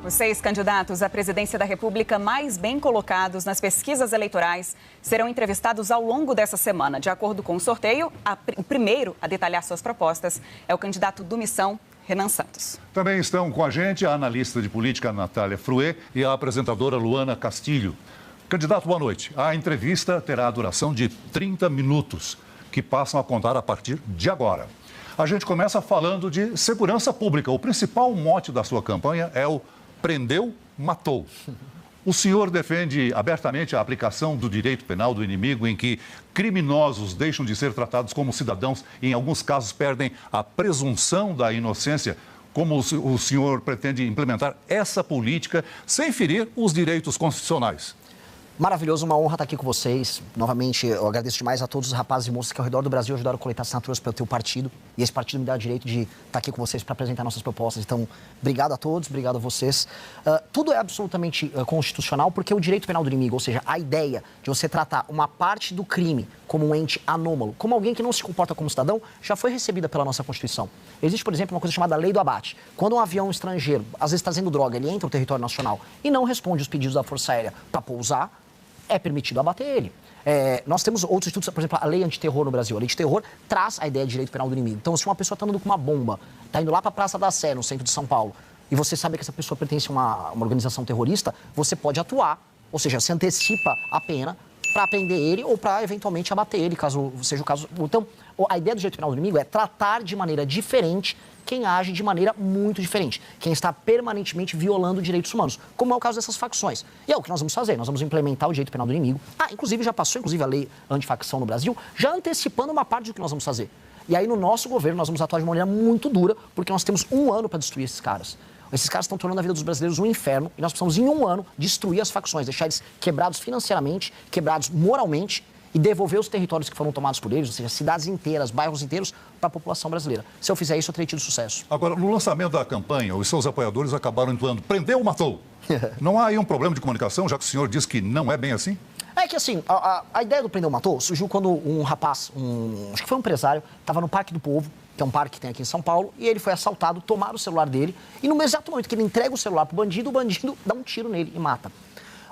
Os 6 candidatos à presidência da República mais bem colocados nas pesquisas eleitorais serão entrevistados ao longo dessa semana. De acordo com o sorteio, o primeiro a detalhar suas propostas é o candidato do Missão, Renan Santos. Também estão com a gente a analista de política Natália Fruet e a apresentadora Luana Castilho. Candidato, boa noite. A entrevista terá a duração de 30 minutos, que passam a contar a partir de agora. A gente começa falando de segurança pública. O principal mote da sua campanha é o prendeu, matou. O senhor defende abertamente a aplicação do direito penal do inimigo, em que criminosos deixam de ser tratados como cidadãos e, em alguns casos, perdem a presunção da inocência. Como o senhor pretende implementar essa política sem ferir os direitos constitucionais? Maravilhoso, uma honra estar aqui com vocês. Novamente, eu agradeço demais a todos os rapazes e moças que ao redor do Brasil ajudaram a coletar assinaturas pelo teu partido. E esse partido me dá o direito de estar aqui com vocês para apresentar nossas propostas. Então, obrigado a todos, obrigado a vocês. Tudo é absolutamente constitucional porque o direito penal do inimigo, ou seja, a ideia de você tratar uma parte do crime como um ente anômalo, como alguém que não se comporta como cidadão, já foi recebida pela nossa Constituição. Existe, por exemplo, uma coisa chamada lei do abate. Quando um avião estrangeiro, às vezes trazendo droga, ele entra no território nacional e não responde os pedidos da Força Aérea para pousar, é permitido abater ele. Nós temos outros institutos, por exemplo, a lei antiterror no Brasil. A lei de terror traz a ideia de direito penal do inimigo. Então, se uma pessoa está andando com uma bomba, está indo lá para a Praça da Sé, no centro de São Paulo, e você sabe que essa pessoa pertence a uma organização terrorista, você pode atuar, ou seja, se antecipa a pena para prender ele ou para, eventualmente, abater ele, caso seja o caso. Então, a ideia do direito penal do inimigo é tratar de maneira diferente quem age de maneira muito diferente, quem está permanentemente violando direitos humanos, como é o caso dessas facções. E é o que nós vamos fazer, nós vamos implementar o direito penal do inimigo. Inclusive já passou, a lei antifacção no Brasil, já antecipando uma parte do que nós vamos fazer. E aí no nosso governo nós vamos atuar de maneira muito dura, porque nós temos 1 ano para destruir esses caras. Esses caras estão tornando a vida dos brasileiros um inferno e nós precisamos, em 1 ano, destruir as facções, deixar eles quebrados financeiramente, quebrados moralmente e devolver os territórios que foram tomados por eles, ou seja, cidades inteiras, bairros inteiros, para a população brasileira. Se eu fizer isso, eu terei tido sucesso. Agora, no lançamento da campanha, os seus apoiadores acabaram entoando prendeu ou matou? Não há aí um problema de comunicação, já que o senhor disse que não é bem assim? É que assim, a ideia do prendeu ou matou surgiu quando um rapaz, acho que foi um empresário, estava no Parque do Povo, que é um parque que tem aqui em São Paulo, e ele foi assaltado, tomaram o celular dele, e no exato momento que ele entrega o celular pro bandido, o bandido dá um tiro nele e mata.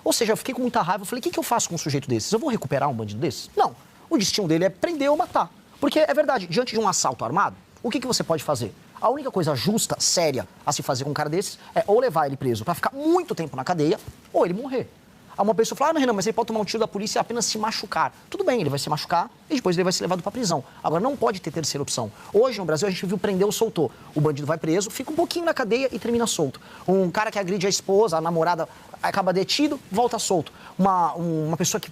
Ou seja, eu fiquei com muita raiva, eu falei, o que eu faço com um sujeito desses? Eu vou recuperar um bandido desses? Não. O destino dele é prender ou matar. Porque é verdade, diante de um assalto armado, o que você pode fazer? A única coisa justa, séria, a se fazer com um cara desses é ou levar ele preso para ficar muito tempo na cadeia, ou ele morrer. Aí uma pessoa fala, Renan, mas ele pode tomar um tiro da polícia e apenas se machucar. Tudo bem, ele vai se machucar e depois ele vai ser levado para prisão. Agora, não pode ter terceira opção. Hoje, no Brasil, a gente viu prender ou soltou. O bandido vai preso, fica um pouquinho na cadeia e termina solto. Um cara que agride a esposa, a namorada, acaba detido, volta solto. Uma pessoa que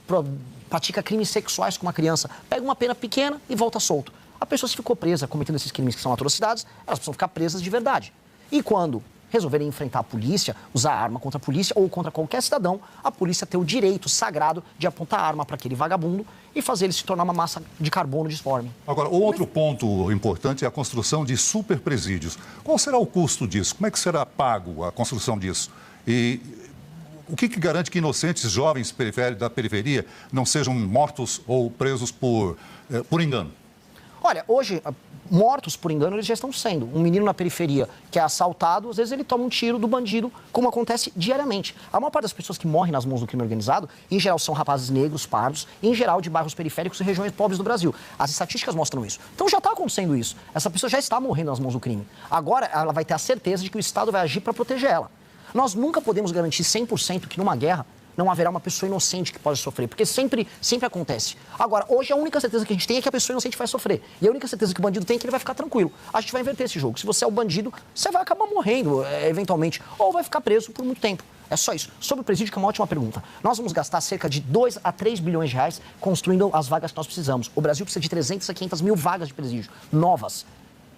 pratica crimes sexuais com uma criança, pega uma pena pequena e volta solto. A pessoa se ficou presa cometendo esses crimes que são atrocidades, elas precisam ficar presas de verdade. E quando resolverem enfrentar a polícia, usar arma contra a polícia ou contra qualquer cidadão, a polícia tem o direito sagrado de apontar a arma para aquele vagabundo e fazer ele se tornar uma massa de carbono disforme. Agora, o outro ponto importante é a construção de superpresídios. Qual será o custo disso? Como é que será pago a construção disso? E o que garante que inocentes jovens da periferia não sejam mortos ou presos por engano? Olha, hoje, mortos por engano, eles já estão sendo. Um menino na periferia que é assaltado, às vezes ele toma um tiro do bandido, como acontece diariamente. A maior parte das pessoas que morrem nas mãos do crime organizado, em geral, são rapazes negros, pardos, em geral de bairros periféricos e regiões pobres do Brasil. As estatísticas mostram isso. Então já está acontecendo isso. Essa pessoa já está morrendo nas mãos do crime. Agora, ela vai ter a certeza de que o Estado vai agir para proteger ela. Nós nunca podemos garantir 100% que numa guerra não haverá uma pessoa inocente que pode sofrer, porque sempre acontece. Agora, hoje a única certeza que a gente tem é que a pessoa inocente vai sofrer. E a única certeza que o bandido tem é que ele vai ficar tranquilo. A gente vai inverter esse jogo. Se você é o bandido, você vai acabar morrendo, eventualmente, ou vai ficar preso por muito tempo. É só isso. Sobre o presídio, que é uma ótima pergunta. Nós vamos gastar cerca de 2 a 3 bilhões de reais construindo as vagas que nós precisamos. O Brasil precisa de 300 a 500 mil vagas de presídio, novas.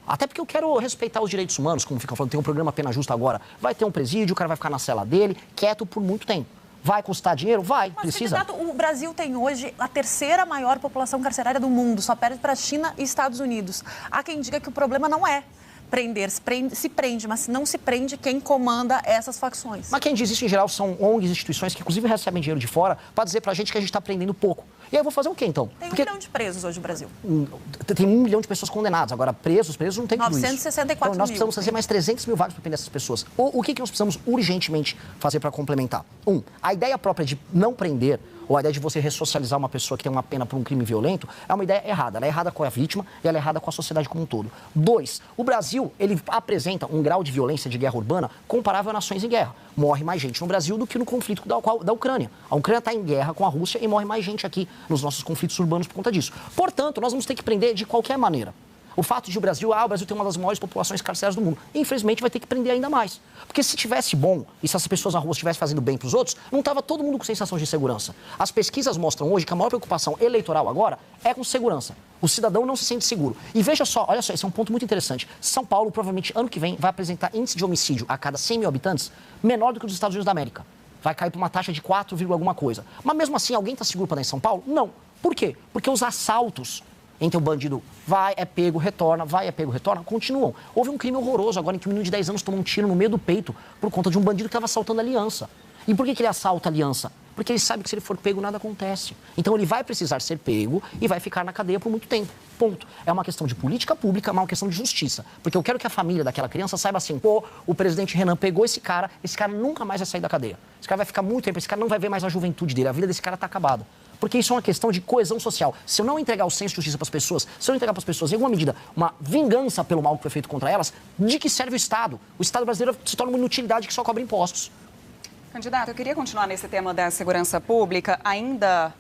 Até porque eu quero respeitar os direitos humanos, como ficam falando, tem um programa Pena Justa agora. Vai ter um presídio, o cara vai ficar na cela dele, quieto por muito tempo. Vai custar dinheiro? Vai, mas, precisa. Candidato, o Brasil tem hoje a 3ª maior população carcerária do mundo, só perde para a China e Estados Unidos. Há quem diga que o problema não é prender, se prende, mas não se prende quem comanda essas facções. Mas quem diz isso, em geral, são ONGs, instituições que, inclusive, recebem dinheiro de fora para dizer pra gente que a gente está prendendo pouco. E aí eu vou fazer o quê, então? Tem 1 milhão de presos hoje no Brasil. Tem 1 milhão de pessoas condenadas. Agora, presos não tem tudo isso. 964 então, nós precisamos fazer mais 300 mil vagas para prender essas pessoas. O que nós precisamos urgentemente fazer para complementar? A ideia própria de não prender, ou a ideia de você ressocializar uma pessoa que tem uma pena por um crime violento, é uma ideia errada. Ela é errada com a vítima e ela é errada com a sociedade como um todo. 2, o Brasil, ele apresenta um grau de violência de guerra urbana comparável a nações em guerra. Morre mais gente no Brasil do que no conflito da Ucrânia. A Ucrânia está em guerra com a Rússia e morre mais gente aqui nos nossos conflitos urbanos por conta disso. Portanto, nós vamos ter que prender de qualquer maneira. O fato de o Brasil tem uma das maiores populações carcerárias do mundo. Infelizmente, vai ter que prender ainda mais. Porque se tivesse bom e se as pessoas na rua estivessem fazendo bem para os outros, não estava todo mundo com sensação de segurança. As pesquisas mostram hoje que a maior preocupação eleitoral agora é com segurança. O cidadão não se sente seguro. E veja só, olha só, esse é um ponto muito interessante. São Paulo, provavelmente, ano que vem, vai apresentar índice de homicídio a cada 100 mil habitantes menor do que os Estados Unidos da América. Vai cair para uma taxa de 4, alguma coisa. Mas mesmo assim, alguém está seguro para andar em São Paulo? Não. Por quê? Porque os assaltos entre o bandido é pego, retorna, continuam. Houve um crime horroroso agora em que um menino de 10 anos tomou um tiro no meio do peito por conta de um bandido que estava assaltando a aliança. E por que ele assalta a aliança? Porque ele sabe que se ele for pego, nada acontece. Então ele vai precisar ser pego e vai ficar na cadeia por muito tempo. Ponto. É uma questão de política pública, mas uma questão de justiça. Porque eu quero que a família daquela criança saiba assim, o presidente Renan pegou esse cara nunca mais vai sair da cadeia. Esse cara vai ficar muito tempo, esse cara não vai ver mais a juventude dele, a vida desse cara está acabada. Porque isso é uma questão de coesão social. Se eu não entregar o senso de justiça para as pessoas, se eu não entregar para as pessoas, em alguma medida, uma vingança pelo mal que foi feito contra elas, de que serve o Estado? O Estado brasileiro se torna uma inutilidade que só cobra impostos. Candidato, eu queria continuar nesse tema da segurança pública. Ainda,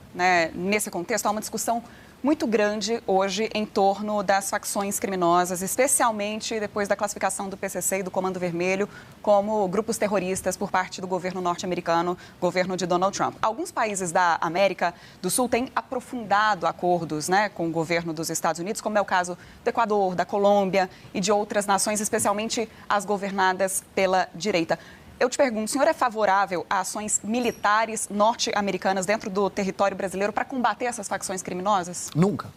nesse contexto, há uma discussão muito grande hoje em torno das facções criminosas, especialmente depois da classificação do PCC e do Comando Vermelho como grupos terroristas por parte do governo norte-americano, governo de Donald Trump. Alguns países da América do Sul têm aprofundado acordos com o governo dos Estados Unidos, como é o caso do Equador, da Colômbia e de outras nações, especialmente as governadas pela direita. Eu te pergunto, o senhor é favorável a ações militares norte-americanas dentro do território brasileiro para combater essas facções criminosas? Nunca.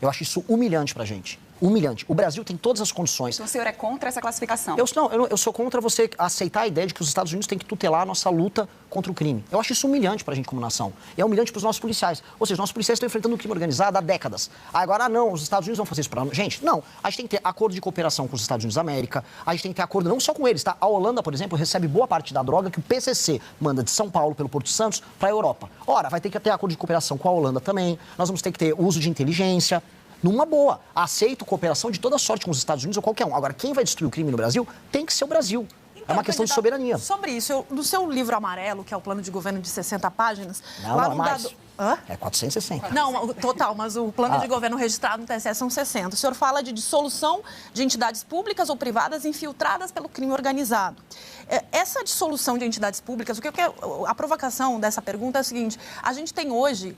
Eu acho isso humilhante para a gente. Humilhante. O Brasil tem todas as condições. Então o senhor é contra essa classificação? Eu sou contra você aceitar a ideia de que os Estados Unidos têm que tutelar a nossa luta contra o crime. Eu acho isso humilhante para a gente como nação. E é humilhante para os nossos policiais. Ou seja, nossos policiais estão enfrentando o crime organizado há décadas. Agora, não, os Estados Unidos vão fazer isso para nós. Gente, não. A gente tem que ter acordo de cooperação com os Estados Unidos da América. A gente tem que ter acordo não só com eles, tá? A Holanda, por exemplo, recebe boa parte da droga que o PCC manda de São Paulo, pelo Porto Santos, para a Europa. Ora, vai ter que ter acordo de cooperação com a Holanda também. Nós vamos ter que ter uso de inteligência. Numa boa, aceito cooperação de toda sorte com os Estados Unidos ou qualquer um. Agora, quem vai destruir o crime no Brasil tem que ser o Brasil. Então, é uma questão de soberania. Sobre isso, no seu livro amarelo, que é o plano de governo de 60 páginas... Não é mais. É 460. Não, total, mas o plano de governo registrado no TSE são 60. O senhor fala de dissolução de entidades públicas ou privadas infiltradas pelo crime organizado. Essa dissolução de entidades públicas, a provocação dessa pergunta é a seguinte: a gente tem hoje...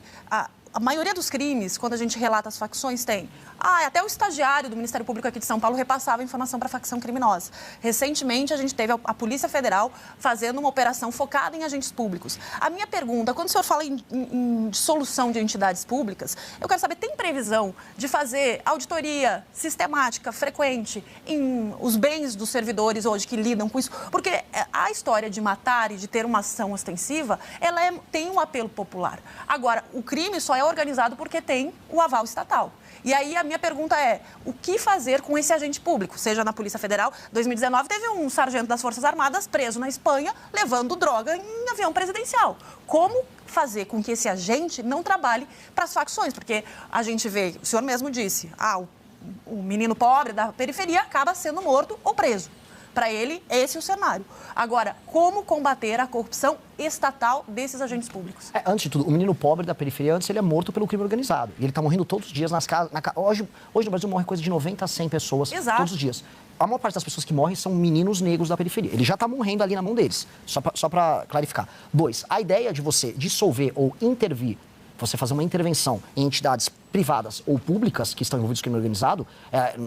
A maioria dos crimes, quando a gente relata as facções, tem... até o estagiário do Ministério Público aqui de São Paulo repassava informação para a facção criminosa. Recentemente, a gente teve a Polícia Federal fazendo uma operação focada em agentes públicos. A minha pergunta, quando o senhor fala em dissolução de entidades públicas, eu quero saber, tem previsão de fazer auditoria sistemática, frequente, em os bens dos servidores hoje que lidam com isso? Porque a história de matar e de ter uma ação ostensiva, tem um apelo popular. Agora, o crime só é organizado porque tem o aval estatal. E aí a minha pergunta é, o que fazer com esse agente público? Seja na Polícia Federal, em 2019 teve um sargento das Forças Armadas preso na Espanha levando droga em avião presidencial. Como fazer com que esse agente não trabalhe para as facções? Porque a gente vê, o senhor mesmo disse, o menino pobre da periferia acaba sendo morto ou preso. Para ele, esse é o cenário. Agora, como combater a corrupção estatal desses agentes públicos? Antes de tudo, o menino pobre da periferia, antes ele é morto pelo crime organizado. E ele está morrendo todos os dias nas casas. Hoje no Brasil morre coisa de 90 a 100 pessoas. Exato. Todos os dias. A maior parte das pessoas que morrem são meninos negros da periferia. Ele já está morrendo ali na mão deles. Só para clarificar. 2, a ideia de você dissolver ou intervir, você fazer uma intervenção em entidades privadas ou públicas que estão envolvidas com crime organizado,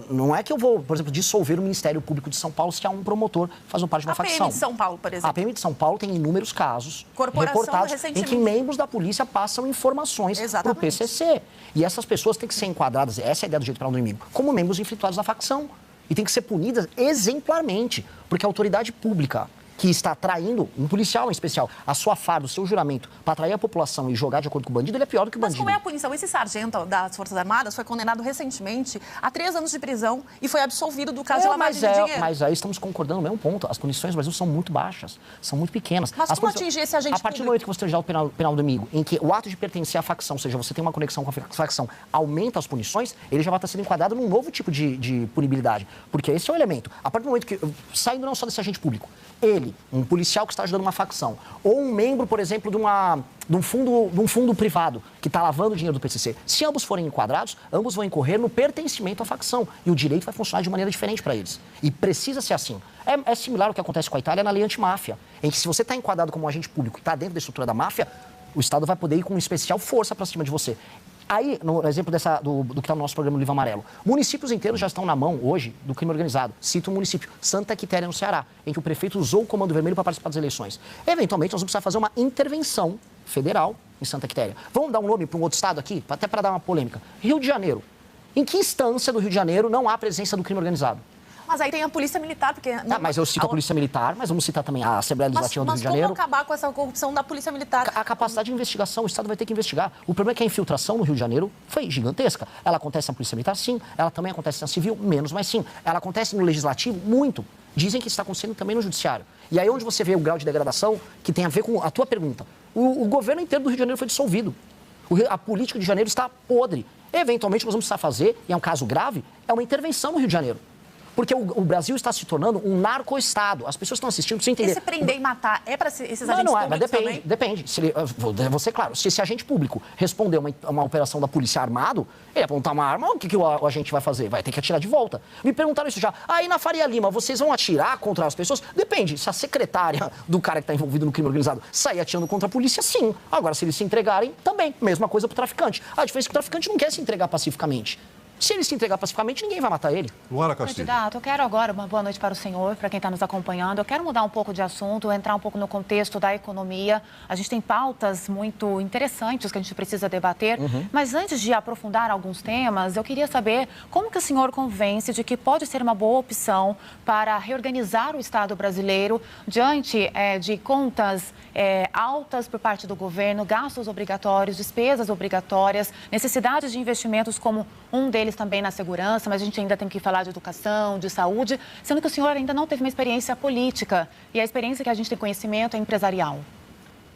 não é que eu vou, por exemplo, dissolver o Ministério Público de São Paulo se há um promotor fazendo parte de uma facção. A PM de São Paulo, por exemplo. A PM de São Paulo tem inúmeros casos reportados em que membros da polícia passam informações para o PCC. E essas pessoas têm que ser enquadradas, essa é a ideia do jeito penal do inimigo, como membros infiltrados da facção. E tem que ser punidas exemplarmente, porque a autoridade pública que está traindo, um policial em especial, a sua farda, o seu juramento, para atrair a população e jogar de acordo com o bandido, ele é pior do que o bandido. Mas como é a punição? Esse sargento das Forças Armadas foi condenado recentemente a 3 anos de prisão e foi absolvido do caso de lavagem de dinheiro. Mas aí estamos concordando no mesmo ponto. As punições no Brasil são muito baixas, são muito pequenas. Mas como atingir esse agente público? A partir do momento que você tem o penal do amigo, em que o ato de pertencer à facção, ou seja, você tem uma conexão com a facção, aumenta as punições, ele já vai estar sendo enquadrado num novo tipo de punibilidade. Porque esse é o elemento. A partir do momento que, saindo não só desse agente público, ele, um policial que está ajudando uma facção, ou um membro, por exemplo, de um fundo privado que está lavando dinheiro do PCC, se ambos forem enquadrados, ambos vão incorrer no pertencimento à facção. E o direito vai funcionar de maneira diferente para eles. E precisa ser assim. É similar ao que acontece com a Itália na lei antimáfia, em que se você está enquadrado como um agente público e está dentro da estrutura da máfia, o Estado vai poder ir com especial força para cima de você. Aí, no exemplo do que está no nosso programa do Livro Amarelo, municípios inteiros já estão na mão, hoje, do crime organizado. Cito um município, Santa Quitéria, no Ceará, em que o prefeito usou o Comando Vermelho para participar das eleições. Eventualmente, nós vamos precisar fazer uma intervenção federal em Santa Quitéria. Vamos dar um nome para um outro estado aqui, até para dar uma polêmica. Rio de Janeiro. Em que instância do Rio de Janeiro não há presença do crime organizado? Mas aí tem a Polícia Militar, porque... mas eu cito a Polícia Militar, mas vamos citar também a Assembleia Legislativa do Rio de Janeiro. Mas como acabar com essa corrupção da Polícia Militar? A capacidade de investigação, o Estado vai ter que investigar. O problema é que a infiltração no Rio de Janeiro foi gigantesca. Ela acontece na Polícia Militar, sim. Ela também acontece na Civil, menos, mas sim. Ela acontece no Legislativo, muito. Dizem que está acontecendo também no Judiciário. E aí onde você vê o grau de degradação, que tem a ver com a tua pergunta. O governo inteiro do Rio de Janeiro foi dissolvido. A política de Janeiro está podre. Eventualmente, nós vamos precisar fazer, e é um caso grave, é uma intervenção no Rio de Janeiro. Porque o Brasil está se tornando um narco-estado. As pessoas estão assistindo, precisa entender. Esse prender e matar é para esses agentes públicos mas também? Depende. Vou ser claro, se esse agente público responder uma operação da polícia armado, ele apontar uma arma, o que o agente vai fazer? Vai ter que atirar de volta. Me perguntaram isso já. Aí na Faria Lima, vocês vão atirar contra as pessoas? Depende. Se a secretária do cara que está envolvido no crime organizado sair atirando contra a polícia, sim. Agora, se eles se entregarem, também. Mesma coisa para o traficante. A diferença é que o traficante não quer se entregar pacificamente. Se ele se entregar pacificamente, ninguém vai matar ele. Luana Castilho. Candidato, eu quero agora uma boa noite para o senhor, para quem está nos acompanhando. Eu quero mudar um pouco de assunto, entrar um pouco no contexto da economia. A gente tem pautas muito interessantes que a gente precisa debater. Mas antes de aprofundar alguns temas, eu queria saber como que o senhor convence de que pode ser uma boa opção para reorganizar o Estado brasileiro diante de contas altas por parte do governo, gastos obrigatórios, despesas obrigatórias, necessidades de investimentos como um deles também na segurança, mas a gente ainda tem que falar de educação, de saúde, sendo que o senhor ainda não teve uma experiência política e a experiência que a gente tem conhecimento é empresarial.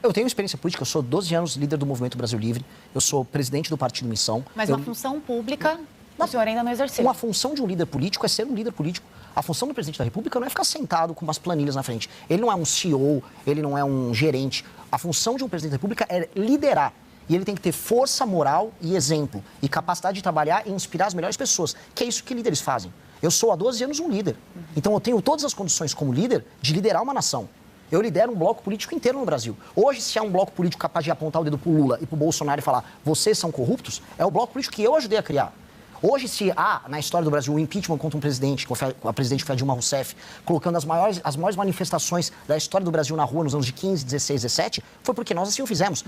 Eu tenho experiência política, eu sou 12 anos líder do Movimento Brasil Livre, eu sou presidente do Partido Missão. Mas uma função pública, o senhor ainda não exerceu. Uma função de um líder político é ser um líder político. A função do presidente da República não é ficar sentado com umas planilhas na frente. Ele não é um CEO, ele não é um gerente. A função de um presidente da República é liderar. E ele tem que ter força moral e exemplo. E capacidade de trabalhar e inspirar as melhores pessoas. Que é isso que líderes fazem. Eu sou há 12 anos um líder. Então eu tenho todas as condições como líder de liderar uma nação. Eu lidero um bloco político inteiro no Brasil. Hoje, se há um bloco político capaz de apontar o dedo pro Lula e pro Bolsonaro e falar vocês são corruptos, é o bloco político que eu ajudei a criar. Hoje, se há, na história do Brasil, um impeachment contra um presidente, a presidente que foi a Dilma Rousseff, colocando as maiores manifestações da história do Brasil na rua nos anos de 15, 16, 17, foi porque nós assim o fizemos.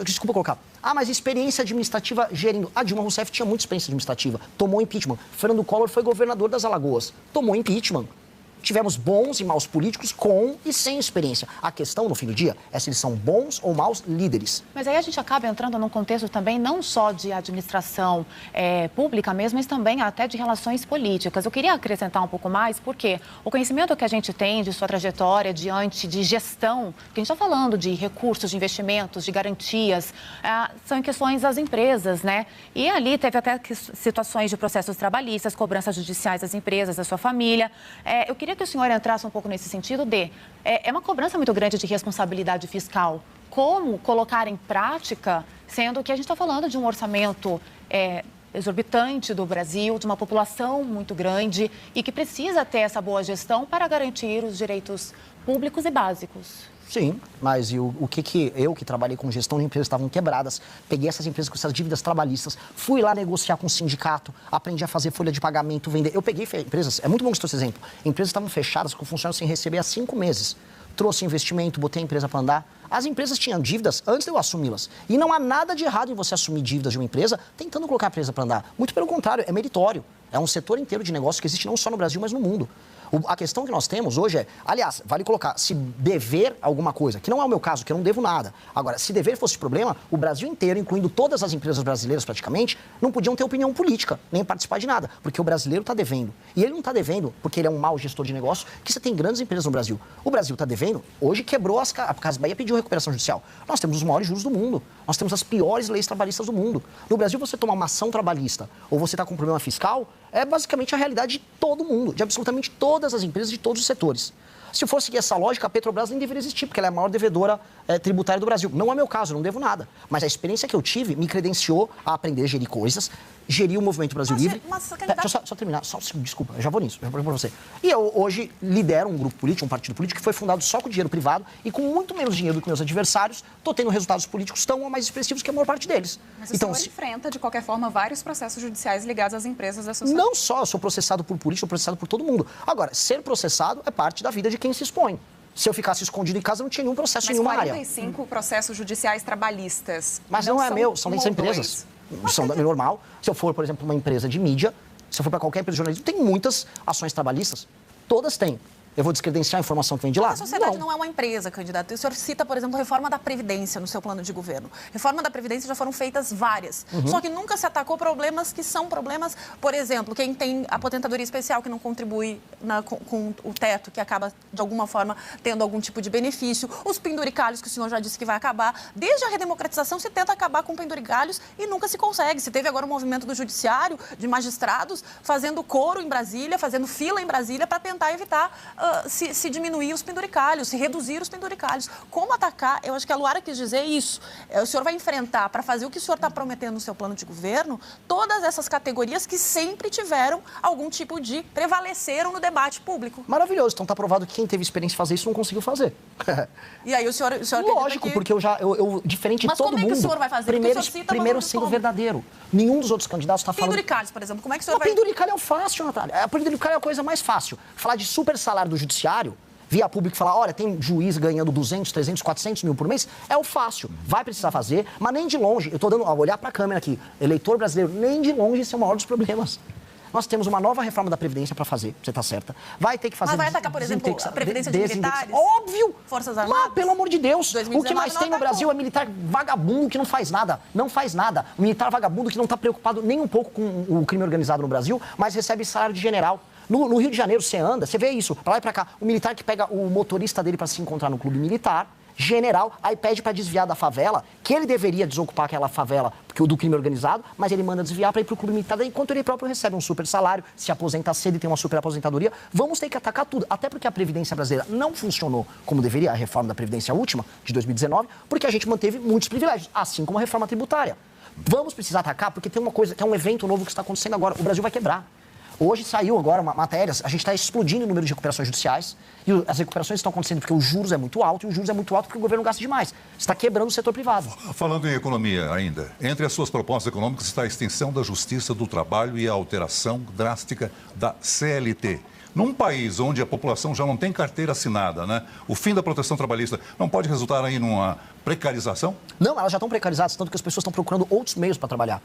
Desculpa colocar. Mas experiência administrativa gerindo. A Dilma Rousseff tinha muita experiência administrativa, tomou impeachment. Fernando Collor foi governador das Alagoas, tomou impeachment. Tivemos bons e maus políticos com e sem experiência. A questão, no fim do dia, é se eles são bons ou maus líderes. Mas aí a gente acaba entrando num contexto também não só de administração pública mesmo, mas também até de relações políticas. Eu queria acrescentar um pouco mais, porque o conhecimento que a gente tem de sua trajetória diante de gestão, que a gente está falando de recursos, de investimentos, de garantias, são em questões das empresas, né? E ali teve até situações de processos trabalhistas, cobranças judiciais das empresas, da sua família. Eu queria que o senhor entrasse um pouco nesse sentido é uma cobrança muito grande de responsabilidade fiscal. Como colocar em prática, sendo que a gente está falando de um orçamento exorbitante do Brasil, de uma população muito grande e que precisa ter essa boa gestão para garantir os direitos públicos e básicos. Sim, mas o que eu, que trabalhei com gestão de empresas, estavam quebradas, peguei essas empresas com essas dívidas trabalhistas, fui lá negociar com o sindicato, aprendi a fazer folha de pagamento, vender. Eu peguei empresas, é muito bom que esse exemplo, empresas estavam fechadas com funcionários sem receber há 5 meses. Trouxe investimento, botei a empresa para andar. As empresas tinham dívidas antes de eu assumi-las. E não há nada de errado em você assumir dívidas de uma empresa tentando colocar a empresa para andar. Muito pelo contrário, é meritório. É um setor inteiro de negócio que existe não só no Brasil, mas no mundo. A questão que nós temos hoje é, aliás, vale colocar, se dever alguma coisa, que não é o meu caso, que eu não devo nada. Agora, se dever fosse problema, o Brasil inteiro, incluindo todas as empresas brasileiras praticamente, não podiam ter opinião política, nem participar de nada, porque o brasileiro está devendo. E ele não está devendo porque ele é um mau gestor de negócio, que você tem grandes empresas no Brasil. O Brasil está devendo, hoje quebrou a Casa Bahia pediu recuperação judicial. Nós temos os maiores juros do mundo, nós temos as piores leis trabalhistas do mundo. No Brasil, você tomar uma ação trabalhista ou você está com um problema fiscal, é basicamente a realidade de todo mundo, de absolutamente todas as empresas, de todos os setores. Se for seguir essa lógica, a Petrobras nem deveria existir, porque ela é a maior devedora tributária do Brasil. Não é meu caso, eu não devo nada. Mas a experiência que eu tive me credenciou a aprender a gerir coisas, gerir o Movimento Brasil Livre. Deixa eu só terminar, desculpa, eu já vou nisso, já vou para você. E eu hoje lidero um grupo político, um partido político que foi fundado só com dinheiro privado e com muito menos dinheiro do que meus adversários, estou tendo resultados políticos tão ou mais expressivos que a maior parte deles. Mas o senhor enfrenta, de qualquer forma, vários processos judiciais ligados às empresas da sociedade. Não só eu sou processado por político, sou processado por todo mundo. Agora, ser processado é parte da vida de quem se expõe. Se eu ficasse escondido em casa, não tinha nenhum processo em nenhuma área. Mas 45 processos judiciais trabalhistas. Mas não é meu, são das empresas. São normal. Se eu for, por exemplo, uma empresa de mídia, se eu for para qualquer empresa de jornalismo, tem muitas ações trabalhistas. Todas têm. Eu vou descredenciar a informação que vem de lá? A sociedade não é uma empresa, candidato. O senhor cita, por exemplo, a reforma da Previdência no seu plano de governo. Reforma da Previdência já foram feitas várias. Só que nunca se atacou problemas que são problemas, por exemplo, quem tem aposentadoria especial que não contribui com o teto, que acaba, de alguma forma, tendo algum tipo de benefício. Os penduricalhos, que o senhor já disse que vai acabar. Desde a redemocratização se tenta acabar com penduricalhos e nunca se consegue. Se teve agora um movimento do judiciário, de magistrados, fazendo coro em Brasília, fazendo fila em Brasília para tentar evitar se diminuir os penduricalhos, se reduzir os penduricalhos. Como atacar? Eu acho que a Luara quis dizer isso. O senhor vai enfrentar, para fazer o que o senhor está prometendo no seu plano de governo, todas essas categorias que sempre tiveram algum tipo de prevaleceram no debate público. Maravilhoso. Então está provado que quem teve experiência de fazer isso não conseguiu fazer. E aí o senhor Lógico, porque eu diferente de todo mundo... Mas como é que o senhor vai fazer? Primeiro sendo verdadeiro. Nenhum dos outros candidatos está falando... Penduricalhos, por exemplo, como é que o senhor vai... Penduricalho é fácil, Natália. Penduricalho é a coisa mais fácil. Falar de super salário do judiciário, via público falar, olha, tem juiz ganhando 200, 300, 400 mil por mês, é o fácil. Vai precisar fazer, mas nem de longe, eu estou dando, olhar para a câmera aqui, eleitor brasileiro, nem de longe esse é o maior dos problemas. Nós temos uma nova reforma da Previdência para fazer, você está certa. Vai ter que fazer... Mas vai atacar, por exemplo, a Previdência de militares? Óbvio! Forças Armadas? Pelo amor de Deus! 2019, o que mais tem no Brasil é militar vagabundo que não faz nada. Não faz nada. Militar vagabundo que não está preocupado nem um pouco com o crime organizado no Brasil, mas recebe salário de general. No Rio de Janeiro, você anda, você vê isso, pra lá e pra cá. O militar que pega o motorista dele para se encontrar no clube militar, general, aí pede para desviar da favela, que ele deveria desocupar aquela favela do crime organizado, mas ele manda desviar para ir pro clube militar, enquanto ele próprio recebe um super salário, se aposenta cedo e tem uma super aposentadoria. Vamos ter que atacar tudo, até porque a Previdência brasileira não funcionou como deveria, a reforma da Previdência última, de 2019, porque a gente manteve muitos privilégios, assim como a reforma tributária. Vamos precisar atacar, porque tem uma coisa, que é um evento novo que está acontecendo agora, o Brasil vai quebrar. Hoje saiu agora matérias, a gente está explodindo o número de recuperações judiciais e as recuperações estão acontecendo porque o juros é muito alto e o juros é muito alto porque o governo gasta demais. Está quebrando o setor privado. Falando em economia ainda, entre as suas propostas econômicas está a extensão da justiça do trabalho e a alteração drástica da CLT. Num país onde a população já não tem carteira assinada, né? O fim da proteção trabalhista não pode resultar aí numa precarização? Não, elas já estão precarizadas, tanto que as pessoas estão procurando outros meios para trabalhar.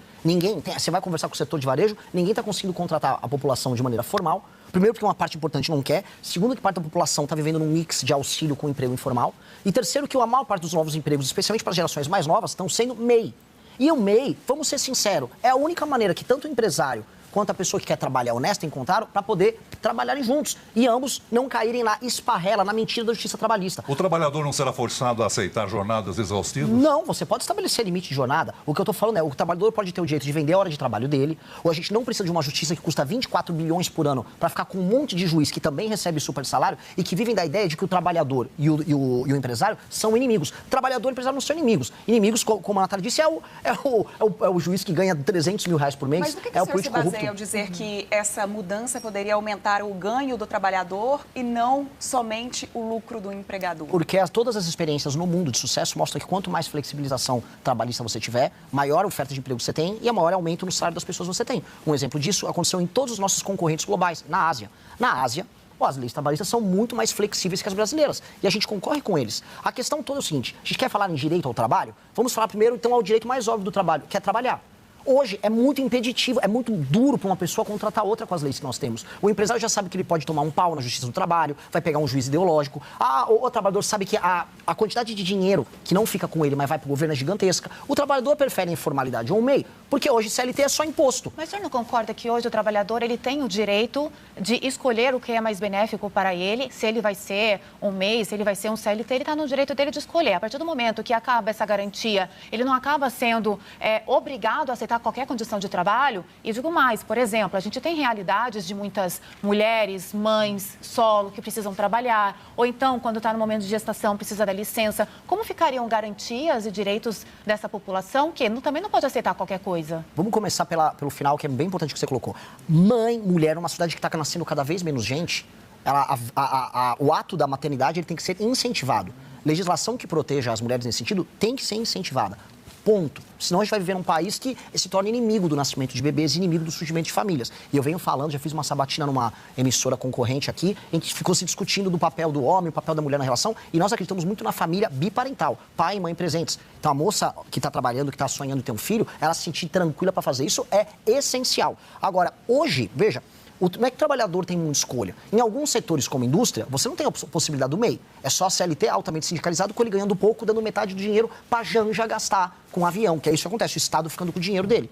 Você vai conversar com o setor de varejo, ninguém está conseguindo contratar a população de maneira formal. Primeiro, porque uma parte importante não quer. Segundo, que parte da população está vivendo num mix de auxílio com emprego informal. E terceiro, que a maior parte dos novos empregos, especialmente para as gerações mais novas, estão sendo MEI. E o MEI, vamos ser sinceros, é a única maneira que tanto o empresário quanto a pessoa que quer trabalhar honesta encontraram para poder trabalharem juntos e ambos não caírem na esparrela, na mentira da justiça trabalhista. O trabalhador não será forçado a aceitar jornadas exaustivas? Não, você pode estabelecer limite de jornada. O que eu estou falando é, o trabalhador pode ter o direito de vender a hora de trabalho dele, ou a gente não precisa de uma justiça que custa 24 bilhões por ano para ficar com um monte de juiz que também recebe super salário e que vivem da ideia de que o trabalhador e o empresário são inimigos. Trabalhador e empresário não são inimigos. Inimigos, como a Natália disse, é o juiz que ganha 300 mil reais por mês. Mas do que o senhor se baseia ao dizer que essa mudança poderia aumentar o ganho do trabalhador e não somente o lucro do empregador? Porque todas as experiências no mundo de sucesso mostram que quanto mais flexibilização trabalhista você tiver, maior oferta de emprego você tem e maior aumento no salário das pessoas você tem. Um exemplo disso aconteceu em todos os nossos concorrentes globais, na Ásia. Na Ásia, as leis trabalhistas são muito mais flexíveis que as brasileiras. E a gente concorre com eles. A questão toda é o seguinte, a gente quer falar em direito ao trabalho? Vamos falar primeiro, então, ao direito mais óbvio do trabalho, que é trabalhar. Hoje é muito impeditivo, é muito duro para uma pessoa contratar outra com as leis que nós temos. O empresário já sabe que ele pode tomar um pau na Justiça do Trabalho, vai pegar um juiz ideológico. O trabalhador sabe que a quantidade de dinheiro que não fica com ele, mas vai para o governo é gigantesca. O trabalhador prefere a informalidade ou o MEI, porque hoje CLT é só imposto. Mas o senhor não concorda que hoje o trabalhador ele tem o direito de escolher o que é mais benéfico para ele, se ele vai ser um MEI, se ele vai ser um CLT, ele está no direito dele de escolher. A partir do momento que acaba essa garantia, ele não acaba sendo obrigado a aceitar qualquer condição de trabalho. E digo mais, por exemplo, a gente tem realidades de muitas mulheres, mães, solo, que precisam trabalhar, ou então, quando está no momento de gestação, precisa da licença. Como ficariam garantias e direitos dessa população que também não pode aceitar qualquer coisa? Vamos começar pelo final, que é bem importante que você colocou. Mãe, mulher, numa cidade que está nascendo cada vez menos gente, o ato da maternidade ele tem que ser incentivado. Legislação que proteja as mulheres nesse sentido tem que ser incentivada. Ponto. Senão a gente vai viver num país que se torna inimigo do nascimento de bebês, inimigo do surgimento de famílias. E eu venho falando, já fiz uma sabatina numa emissora concorrente aqui, em que ficou se discutindo do papel do homem, o papel da mulher na relação, e nós acreditamos muito na família biparental, pai e mãe presentes. Então a moça que está trabalhando, que está sonhando em ter um filho, ela se sentir tranquila para fazer isso é essencial. Agora, hoje, veja, não é que o trabalhador tem muita escolha. Em alguns setores, como indústria, você não tem a possibilidade do MEI. É só CLT altamente sindicalizado, com ele ganhando pouco, dando metade do dinheiro para Janja gastar com avião, que é isso que acontece, o Estado ficando com o dinheiro dele.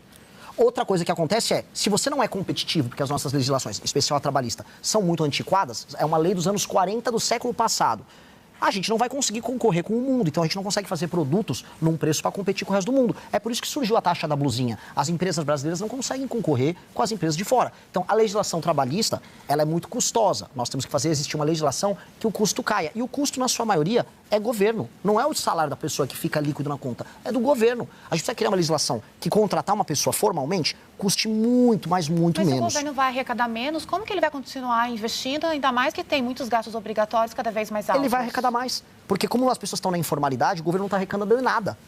Outra coisa que acontece é, se você não é competitivo, porque as nossas legislações, em especial a trabalhista, são muito antiquadas, é uma lei dos anos 40 do século passado, a gente não vai conseguir concorrer com o mundo. Então a gente não consegue fazer produtos num preço para competir com o resto do mundo. É por isso que surgiu a taxa da blusinha. As empresas brasileiras não conseguem concorrer com as empresas de fora. Então a legislação trabalhista, ela é muito custosa. Nós temos que fazer existir uma legislação que o custo caia. E o custo, na sua maioria, é governo. Não é o salário da pessoa que fica líquido na conta. É do governo. A gente precisa criar uma legislação que contratar uma pessoa formalmente custe muito, mas muito menos. Mas se o governo vai arrecadar menos, como que ele vai continuar investindo? Ainda mais que tem muitos gastos obrigatórios cada vez mais altos. Ele vai arrecadar mais. Porque como as pessoas estão na informalidade, o governo não está arrecadando nada.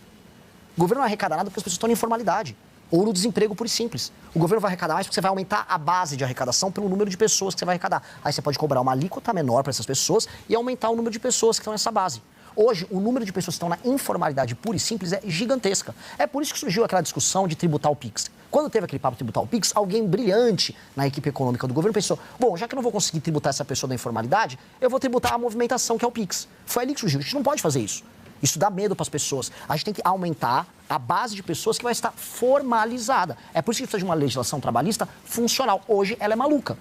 O governo não arrecada nada porque as pessoas estão na informalidade. Ou no desemprego puro e simples. O governo vai arrecadar mais porque você vai aumentar a base de arrecadação pelo número de pessoas que você vai arrecadar. Aí você pode cobrar uma alíquota menor para essas pessoas e aumentar o número de pessoas que estão nessa base. Hoje, o número de pessoas que estão na informalidade pura e simples é gigantesca. É por isso que surgiu aquela discussão de tributar o PIX. Quando teve aquele papo de tributar o PIX, alguém brilhante na equipe econômica do governo pensou, bom, já que eu não vou conseguir tributar essa pessoa da informalidade, eu vou tributar a movimentação, que é o PIX. Foi ali que surgiu. A gente não pode fazer isso. Isso dá medo para as pessoas. A gente tem que aumentar a base de pessoas que vai estar formalizada. É por isso que precisa de uma legislação trabalhista funcional. Hoje, ela é maluca.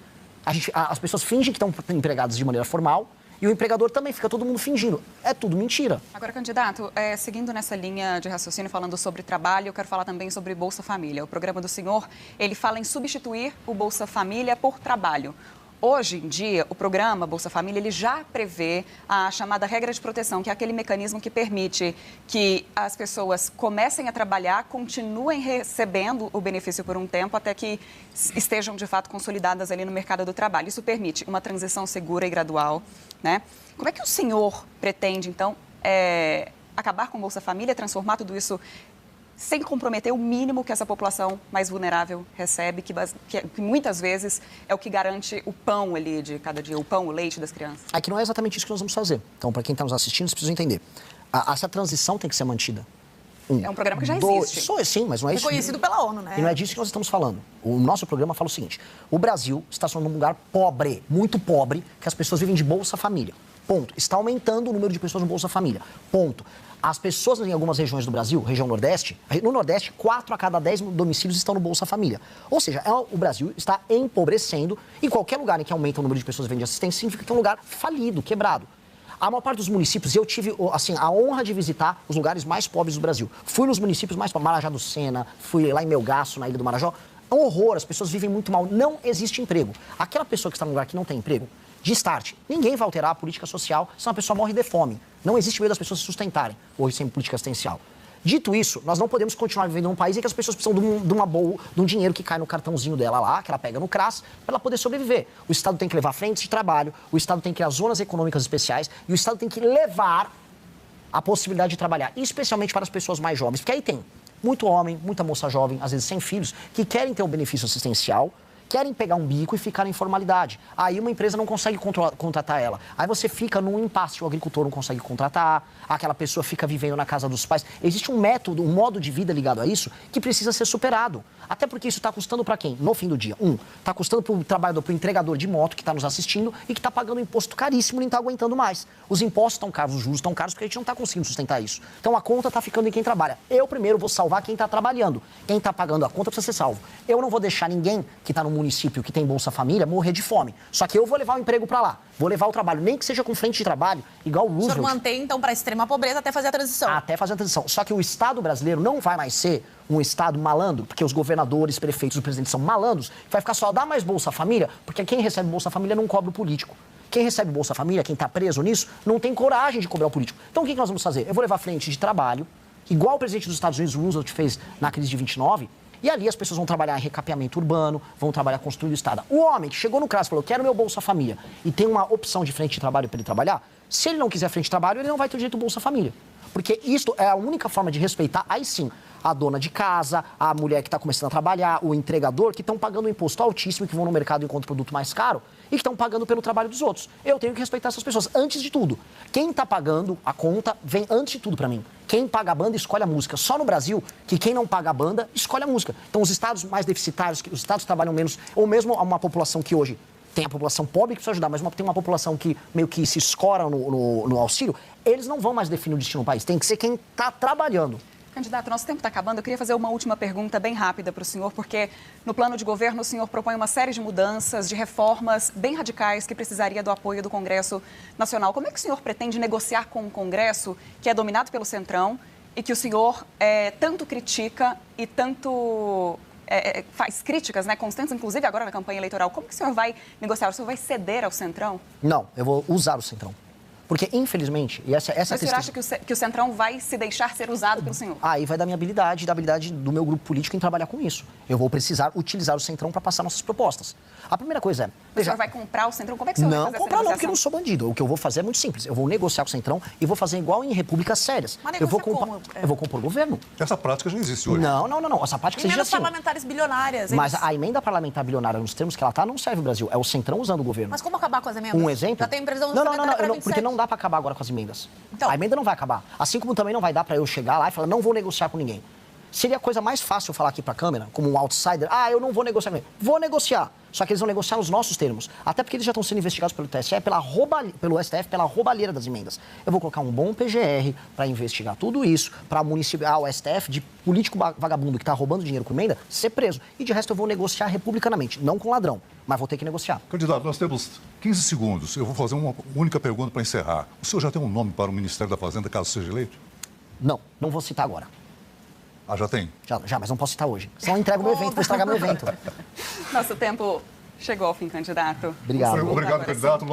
As pessoas fingem que estão empregadas de maneira formal, e o empregador também, fica todo mundo fingindo. É tudo mentira. Agora, candidato, seguindo nessa linha de raciocínio, falando sobre trabalho, eu quero falar também sobre Bolsa Família. O programa do senhor, ele fala em substituir o Bolsa Família por trabalho. Hoje em dia, o programa Bolsa Família, ele já prevê a chamada regra de proteção, que é aquele mecanismo que permite que as pessoas comecem a trabalhar, continuem recebendo o benefício por um tempo, até que estejam, de fato, consolidadas ali no mercado do trabalho. Isso permite uma transição segura e gradual, né? Como é que o senhor pretende, então, acabar com o Bolsa Família, transformar tudo isso sem comprometer o mínimo que essa população mais vulnerável recebe, que muitas vezes é o que garante o pão ali de cada dia, o pão, o leite das crianças? É que não é exatamente isso que nós vamos fazer. Então, para quem está nos assistindo, vocês precisam entender. Essa transição tem que ser mantida. É um programa que já existe. Sim, mas não é isso. Reconhecido pela ONU, né? E não é disso que nós estamos falando. O nosso programa fala o seguinte, o Brasil está se tornando um lugar pobre, muito pobre, que as pessoas vivem de Bolsa Família. Ponto. Está aumentando o número de pessoas no Bolsa Família. Ponto. As pessoas em algumas regiões do Brasil, região Nordeste, no Nordeste, 4 a cada 10 domicílios estão no Bolsa Família. Ou seja, o Brasil está empobrecendo e qualquer lugar em que aumenta o número de pessoas vivendo de assistência significa que é um lugar falido, quebrado. A maior parte dos municípios, eu tive assim, a honra de visitar os lugares mais pobres do Brasil. Fui nos municípios mais pobres, Marajá do Sena, fui lá em Melgaço, na Ilha do Marajó. É um horror, as pessoas vivem muito mal, não existe emprego. Aquela pessoa que está num lugar que não tem emprego, de start, ninguém vai alterar a política social se uma pessoa morre de fome. Não existe meio das pessoas se sustentarem hoje sem política assistencial. Dito isso, nós não podemos continuar vivendo num país em que as pessoas precisam de um dinheiro que cai no cartãozinho dela lá, que ela pega no CRAS, para ela poder sobreviver. O Estado tem que levar frentes de trabalho, o Estado tem que criar zonas econômicas especiais e o Estado tem que levar a possibilidade de trabalhar, especialmente para as pessoas mais jovens. Porque aí tem muito homem, muita moça jovem, às vezes sem filhos, que querem ter o benefício assistencial, querem pegar um bico e ficar em informalidade. Aí uma empresa não consegue contratar ela. Aí você fica num impasse, o agricultor não consegue contratar, aquela pessoa fica vivendo na casa dos pais. Existe um método, um modo de vida ligado a isso que precisa ser superado. Até porque isso está custando para quem? No fim do dia. Está custando para o trabalhador, para o entregador de moto que está nos assistindo e que está pagando um imposto caríssimo e não está aguentando mais. Os impostos estão caros, os juros estão caros porque a gente não está conseguindo sustentar isso. Então a conta está ficando em quem trabalha. Eu primeiro vou salvar quem está trabalhando. Quem está pagando a conta precisa ser salvo. Eu não vou deixar ninguém que está no município que tem Bolsa Família morrer de fome. Só que eu vou levar o emprego para lá. Vou levar o trabalho, nem que seja com frente de trabalho, igual o Roosevelt. O senhor mantém, então, para a extrema pobreza até fazer a transição. Até fazer a transição. Só que o Estado brasileiro não vai mais ser um Estado malandro, porque os governadores, prefeitos e presidentes são malandros, vai ficar só, dá mais Bolsa Família, porque quem recebe Bolsa Família não cobra o político. Quem recebe Bolsa Família, quem está preso nisso, não tem coragem de cobrar o político. Então o que nós vamos fazer? Eu vou levar frente de trabalho, igual o presidente dos Estados Unidos, Roosevelt, fez na crise de 29, e ali as pessoas vão trabalhar em recapeamento urbano, vão trabalhar construindo o Estado. O homem que chegou no CRAS e falou, quero meu Bolsa Família, e tem uma opção de frente de trabalho para ele trabalhar, se ele não quiser frente de trabalho, ele não vai ter direito ao Bolsa Família. Porque isto é a única forma de respeitar, aí sim, a dona de casa, a mulher que está começando a trabalhar, o entregador, que estão pagando um imposto altíssimo, que vão no mercado e encontram produto mais caro, e que estão pagando pelo trabalho dos outros. Eu tenho que respeitar essas pessoas, antes de tudo. Quem está pagando a conta vem antes de tudo para mim. Quem paga a banda escolhe a música. Só no Brasil que quem não paga a banda escolhe a música. Então os estados mais deficitários, os estados que trabalham menos, ou mesmo uma população que hoje tem a população pobre que precisa ajudar, mas tem uma população que meio que se escora no auxílio, eles não vão mais definir o destino do país. Tem que ser quem está trabalhando. Candidato, nosso tempo está acabando. Eu queria fazer uma última pergunta bem rápida para o senhor, porque no plano de governo o senhor propõe uma série de mudanças, de reformas bem radicais que precisaria do apoio do Congresso Nacional. Como é que o senhor pretende negociar com o Congresso, que é dominado pelo Centrão, e que o senhor tanto critica e tanto faz críticas, né, constantes, inclusive agora na campanha eleitoral? Como que o senhor vai negociar? O senhor vai ceder ao Centrão? Não, eu vou usar o Centrão. Porque, infelizmente, e essa Mas o senhor acha que o Centrão vai se deixar ser usado pelo senhor? Aí vai da minha habilidade, da habilidade do meu grupo político em trabalhar com isso. Eu vou precisar utilizar o Centrão para passar nossas propostas. A primeira coisa é... O senhor vai comprar o Centrão? Como é que o senhor vai fazer essa negociação? Não, porque eu não sou bandido. O que eu vou fazer é muito simples. Eu vou negociar com o Centrão e vou fazer igual em repúblicas sérias. Mas eu vou compor o governo. Essa prática já existe hoje. Não. Essa prática Tem existe menos assim. parlamentares bilionárias. Mas a emenda parlamentar bilionária, nos termos que ela está, não serve o Brasil. É o Centrão usando o governo. Mas como acabar com as emendas? Um exemplo? Já tem previsão Não, para 27. porque não dá para acabar agora com as emendas. Então. A emenda não vai acabar. Assim como também não vai dar para eu chegar lá e falar, não vou negociar com ninguém. Seria a coisa mais fácil eu falar aqui para a câmera, como um outsider, eu não vou negociar com ninguém. Vou negociar. Só que eles vão negociar nos nossos termos. Até porque eles já estão sendo investigados pelo TSE, pelo STF, pela roubalheira das emendas. Eu vou colocar um bom PGR para investigar tudo isso, para o STF de político vagabundo que está roubando dinheiro com emenda ser preso. E de resto eu vou negociar republicanamente, não com ladrão, mas vou ter que negociar. Candidato, nós temos 15 segundos. Eu vou fazer uma única pergunta para encerrar. O senhor já tem um nome para o Ministério da Fazenda, caso seja eleito? Não vou citar agora. Já tem? Já, mas não posso citar hoje. Senão eu entrego meu evento, vou estragar meu evento. Nosso tempo chegou ao fim, candidato. Obrigado. Obrigado, candidato.